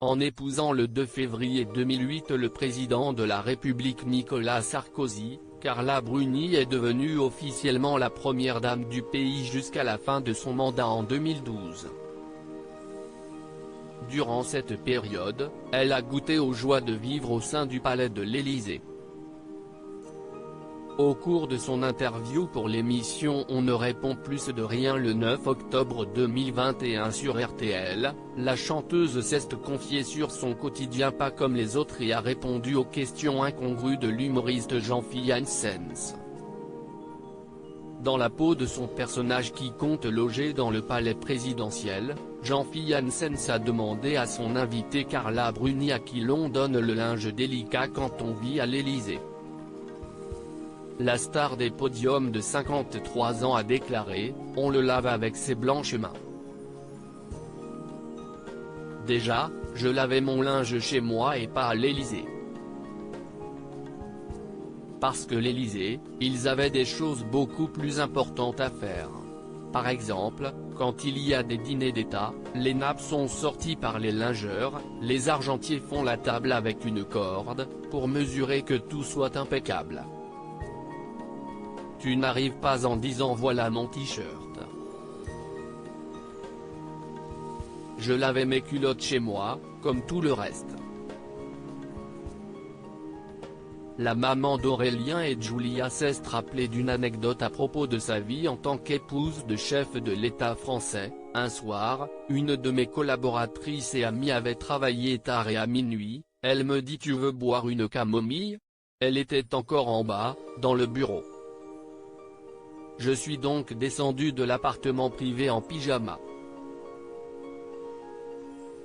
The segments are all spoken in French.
En épousant le 2 février 2008 le président de la République Nicolas Sarkozy, Carla Bruni est devenue officiellement la première dame du pays jusqu'à la fin de son mandat en 2012. Durant cette période, elle a goûté aux joies de vivre au sein du palais de l'Élysée. Au cours de son interview pour l'émission On ne répond plus de rien le 9 octobre 2021 sur RTL, la chanteuse s'est confiée sur son quotidien pas comme les autres et a répondu aux questions incongrues de l'humoriste Jean-Philippe Janssens. Dans la peau de son personnage qui compte loger dans le palais présidentiel, Jean-Philippe Janssens a demandé à son invité Carla Bruni à qui l'on donne le linge délicat quand on vit à l'Élysée. La star des podiums de 53 ans a déclaré « On le lave avec ses blanches mains. Déjà, je lavais mon linge chez moi et pas à l'Élysée. Parce que l'Élysée, ils avaient des choses beaucoup plus importantes à faire. Par exemple, quand il y a des dîners d'État, les nappes sont sorties par les lingeurs, les argentiers font la table avec une corde, pour mesurer que tout soit impeccable. Tu n'arrives pas en disant voilà mon t-shirt. Je lavais mes culottes chez moi, comme tout le reste. » La maman d'Aurélien et de Julia s'est rappelée d'une anecdote à propos de sa vie en tant qu'épouse de chef de l'État français. « Un soir, une de mes collaboratrices et amies avait travaillé tard et à minuit, elle me dit tu veux boire une camomille ? Elle était encore en bas, dans le bureau. Je suis donc descendu de l'appartement privé en pyjama.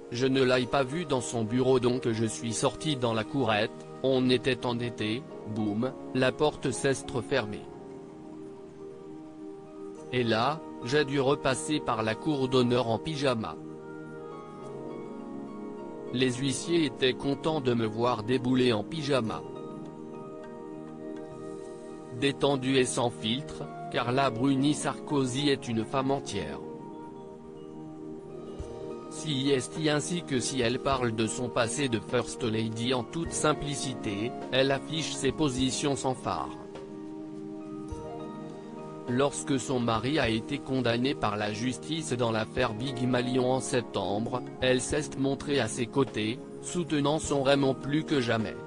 Je ne l'ai pas vue dans son bureau donc je suis sorti dans la courette, on était en été, boum, la porte s'est refermée. Et là, j'ai dû repasser par la cour d'honneur en pyjama. Les huissiers étaient contents de me voir débouler en pyjama. » Détendue et sans filtre, Carla Bruni Sarkozy est une femme entière. Si est ainsi que si elle parle de son passé de First Lady en toute simplicité, elle affiche ses positions sans phare. Lorsque son mari a été condamné par la justice dans l'affaire Big Malion en septembre, elle s'est montrée à ses côtés, soutenant son Raymond plus que jamais.